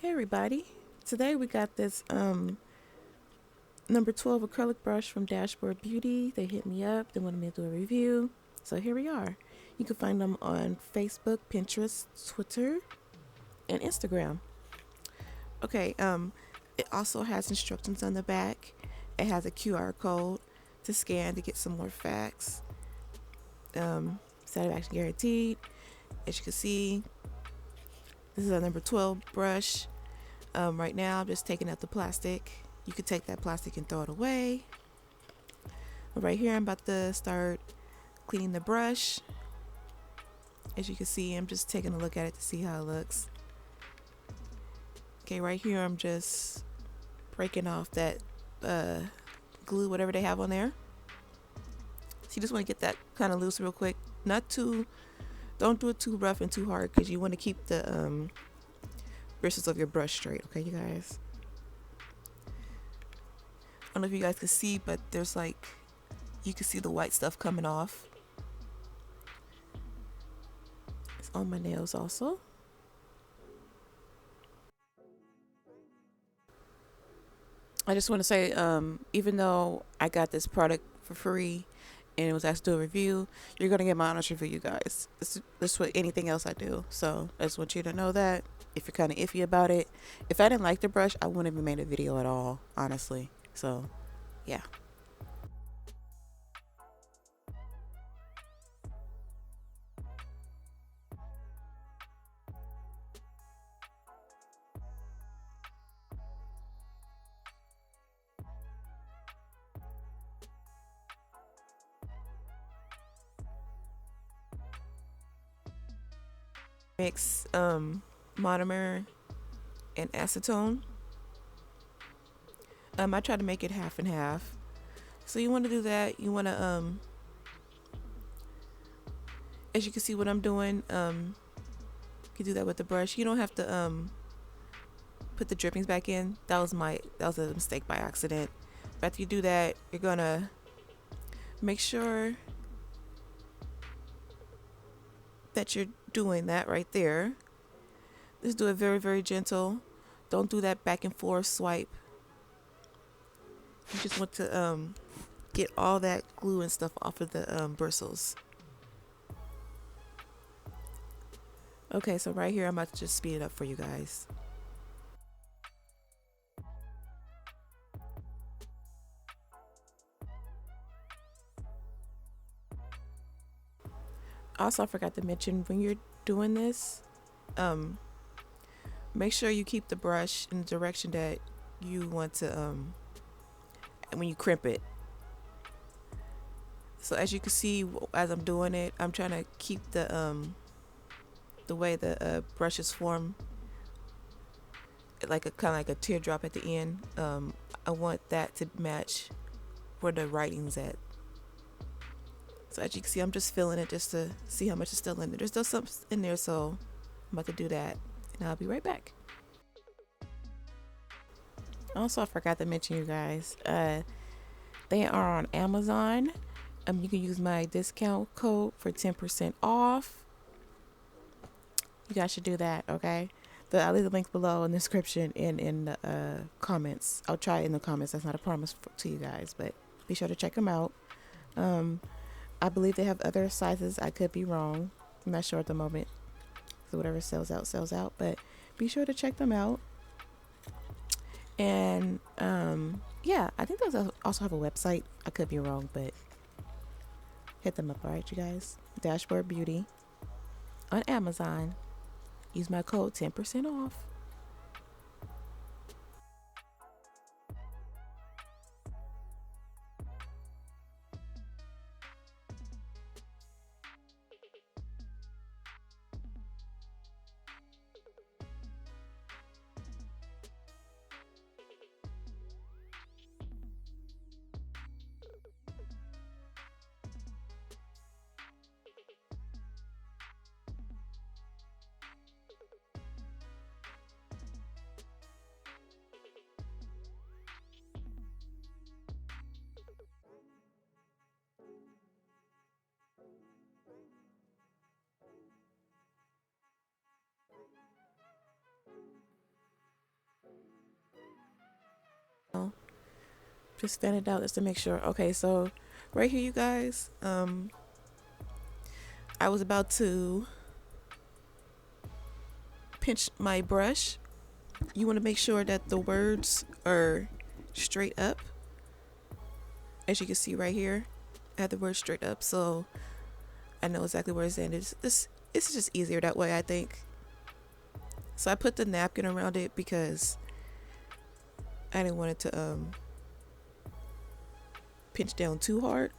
Hey everybody, today we got this number 12 acrylic brush from Dashboard Beauty. They hit me up, they wanted me to do a review, so here we are. You can find them on Facebook, Pinterest, Twitter, and Instagram. Okay, it also has instructions on the back. It has a QR code to scan to get some more facts. Satisfaction guaranteed. As you can see, this is a number 12 brush. Right now I'm just taking out the plastic. You could take that plastic and throw it away. But right here I'm about to start cleaning the brush. As you can see, I'm just taking a look at it to see how it looks. Okay, right here I'm just breaking off that glue, whatever they have on there. So you just want to get that kind of loose real quick. Don't do it too rough and too hard, because you want to keep the bristles of your brush straight. Okay, you guys. I don't know if you guys can see, but there's like, you can see the white stuff coming off. It's on my nails also. I just want to say, even though I got this product for free and it was asked to do a review, you're going to get my honest review, you guys. This is what anything else I do. So I just want you to know that if you're kind of iffy about it. If I didn't like the brush, I wouldn't have made a video at all, honestly. So, yeah. Mix monomer and acetone. I try to make it half and half. So you want to do that. You want to as you can see what I'm doing, you can do that with the brush. You don't have to put the drippings back in. That was a mistake by accident. But after you do that, you're gonna make sure that you're doing that right there. Just do it very, very gentle. Don't do that back and forth swipe. You just want to get all that glue and stuff off of the bristles. Okay, so right here I'm about to just speed it up for you guys. Also, I forgot to mention, when you're doing this, make sure you keep the brush in the direction that you want to when you crimp it. So as you can see, as I'm doing it, I'm trying to keep the way the brushes form, like a kind of like a teardrop at the end. I want that to match where the writing's at. So as you can see, I'm just filling it just to see how much is still in there. There's still some in there, so I'm about to do that, and I'll be right back. Also, I forgot to mention, you guys, they are on Amazon. You can use my discount code for 10% off. You guys should do that, okay? I'll leave the link below in the description and in the comments. I'll try it in the comments. That's not a promise to you guys, but be sure to check them out. I believe they have other sizes. I could be wrong. I'm not sure at the moment. So whatever sells out, sells out. But be sure to check them out. And yeah, I think those also have a website. I could be wrong, but hit them up, alright, you guys? Dashboard Beauty on Amazon. Use my code 10% off. Just fan it out just to make sure. Okay, so right here, you guys, I was about to pinch my brush. You want to make sure that the words are straight up. As you can see right here, I have the words straight up, so I know exactly where it's in. It's just easier that way, I think. So I put the napkin around it because I didn't want it to pinch down too hard.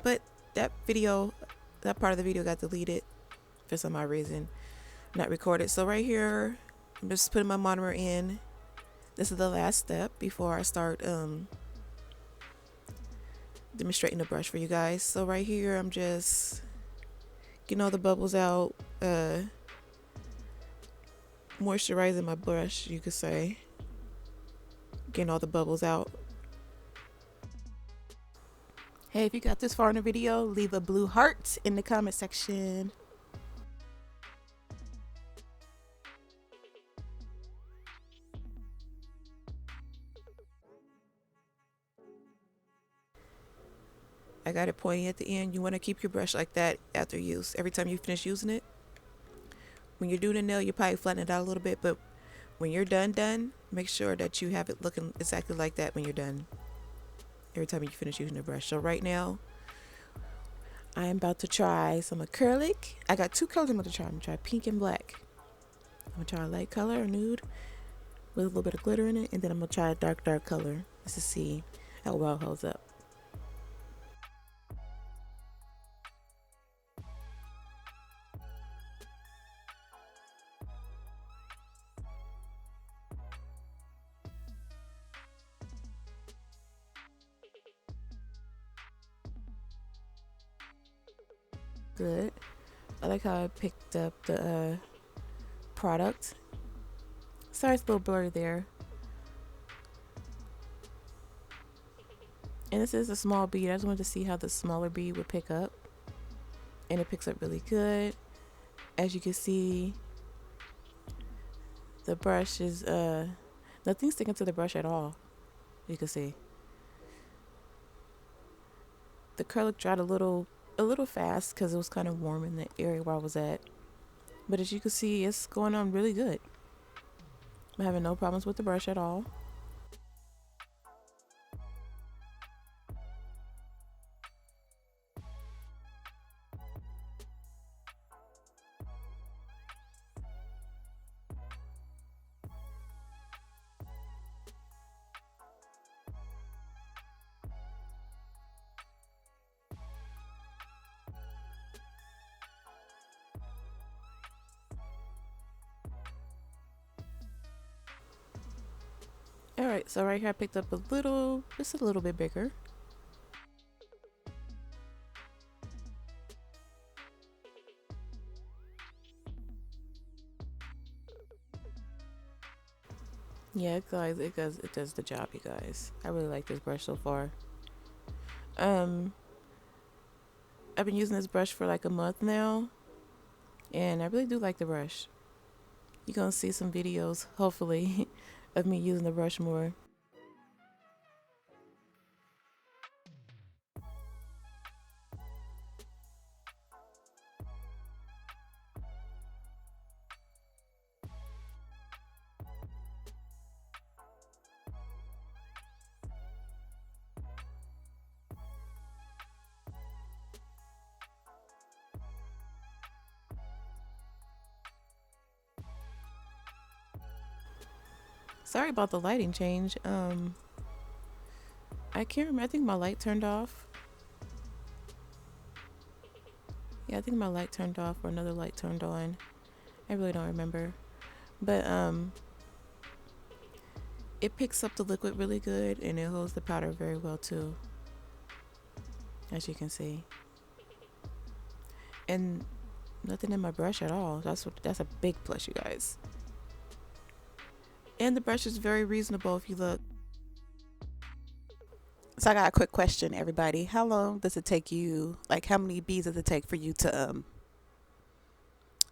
But that part of the video got deleted for some odd reason, not recorded. So right here, I'm just putting my monomer in. This is the last step before I start demonstrating the brush for you guys. So right here, I'm just getting all the bubbles out, moisturizing my brush, you could say. Getting all the bubbles out. Hey, if you got this far in the video, leave a blue heart in the comment section. I got it pointing at the end. You want to keep your brush like that after use. Every time you finish using it. When you're doing a nail, you probably flatten it out a little bit, but when you're done, make sure that you have it looking exactly like that when you're done. Every time you finish using the brush. So right now, I am about to try some acrylic. I got two colors I'm going to try. I'm going to try pink and black. I'm going to try a light color, a nude, with a little bit of glitter in it. And then I'm going to try a dark color just to see how well it holds up. Good. I like how I picked up the product. Sorry, it's a little blurry there. And this is a small bead. I just wanted to see how the smaller bead would pick up. And it picks up really good. As you can see, the brush is nothing sticking to the brush at all. You can see. The acrylic dried a little fast because it was kind of warm in the area where I was at. But as you can see, it's going on really good. I'm having no problems with the brush at all. Alright, so right here I picked up just a little bit bigger. Yeah, guys, it does the job, you guys. I really like this brush so far. I've been using this brush for like a month now, and I really do like the brush. You're gonna see some videos, hopefully, of me using the brush more. Sorry about the lighting change. I can't remember. I think my light turned off. Yeah, I think my light turned off or another light turned on. I really don't remember. But it picks up the liquid really good and it holds the powder very well too. As you can see. And nothing in my brush at all. That's a big plus, you guys. And the brush is very reasonable if you look. So I got a quick question, everybody. How long does it take you, like how many beads does it take for you to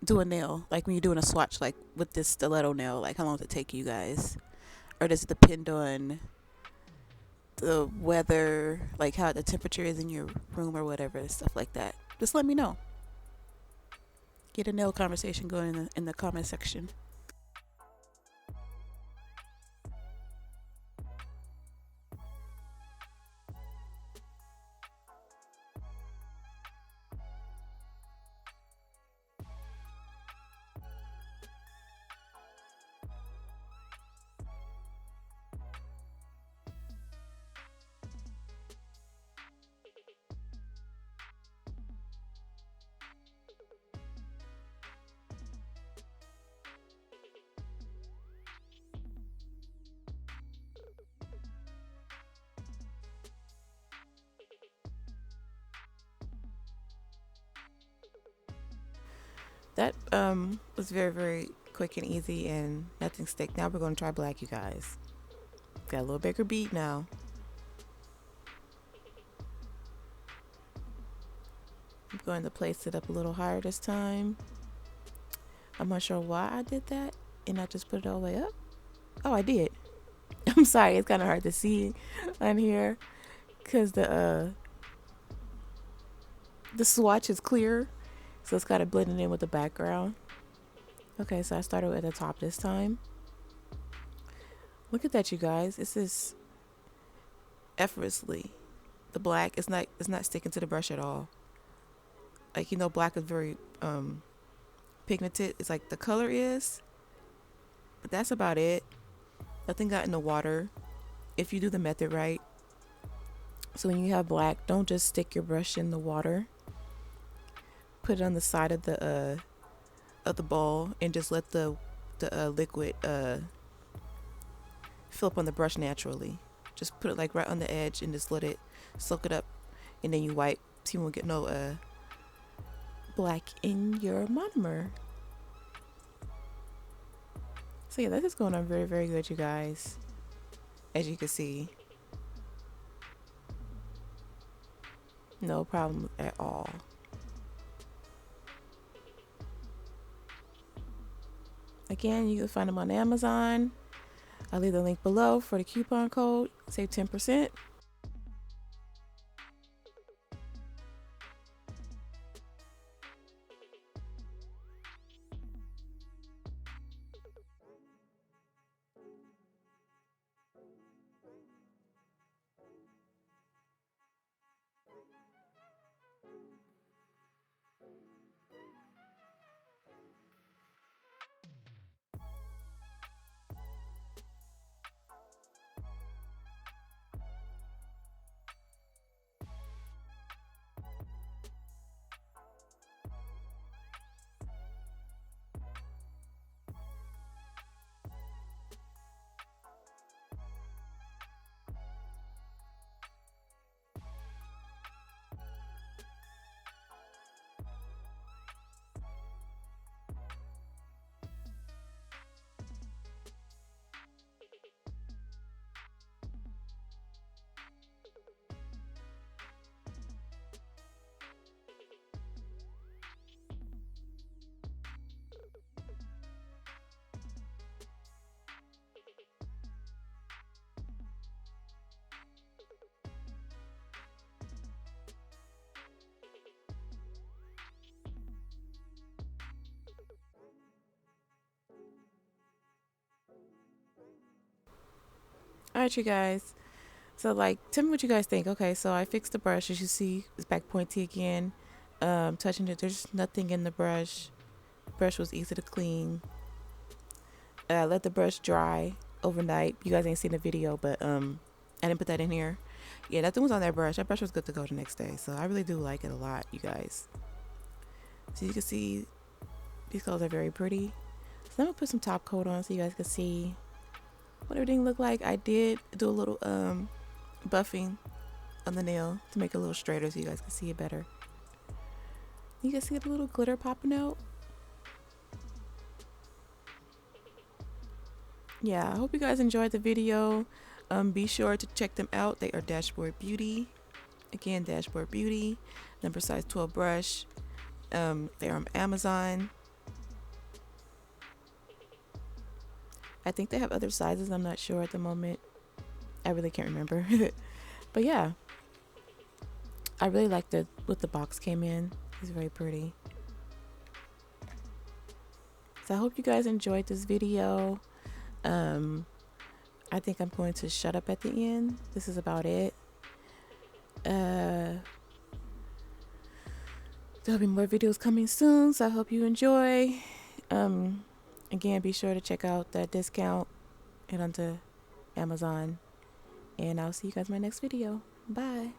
do a nail? Like when you're doing a swatch, like with this stiletto nail, like how long does it take you guys? Or does it depend on the weather, like how the temperature is in your room or whatever, stuff like that. Just let me know. Get a nail conversation going in the comment section. That was very, very quick and easy and nothing stick. Now we're going to try black, you guys. Got a little bigger bead now. I'm going to place it up a little higher this time. I'm not sure why I did that and I just put it all the way up. Oh, I did. I'm sorry, it's kind of hard to see on here because the swatch is clear, so it's kind of blending in with the background. Okay, so I started at the top this time. Look at that, you guys. It's just effortlessly. The black is not sticking to the brush at all. Like, you know, black is very pigmented. It's like the color is, but that's about it. Nothing got in the water if you do the method right. So when you have black, don't just stick your brush in the water. Put it on the side of the bowl and just let the liquid fill up on the brush naturally. Just put it like right on the edge and just let it soak it up, and then you wipe so you won't get no black in your monomer. So yeah, that is going on very, very good, you guys. As you can see, no problem at all. Again, you can find them on Amazon. I'll leave the link below for the coupon code. Save 10%. All right, you guys. So, like, tell me what you guys think. Okay, so I fixed the brush. As you see, it's back pointy again. Touching it, there's nothing in the brush. The brush was easy to clean. Let the brush dry overnight. You guys ain't seen the video, but I didn't put that in here. Yeah, nothing was on that brush. That brush was good to go the next day. So I really do like it a lot, you guys. So you can see these colors are very pretty. So I'm gonna put some top coat on so you guys can see what everything looked like. I did do a little buffing on the nail to make it a little straighter so you guys can see it better. You can see the little glitter popping out. Yeah, I hope you guys enjoyed the video. Be sure to check them out. They are Dashboard Beauty. Again, Dashboard Beauty. Number size 12 brush. They're on Amazon. I think they have other sizes. I'm not sure at the moment. I really can't remember. But yeah, I really like the what the box came in. It's very pretty. So I hope you guys enjoyed this video. I think I'm going to shut up at the end. This is about it. There'll be more videos coming soon, so I hope you enjoy. Again, be sure to check out that discount, head onto Amazon, and I'll see you guys in my next video. Bye.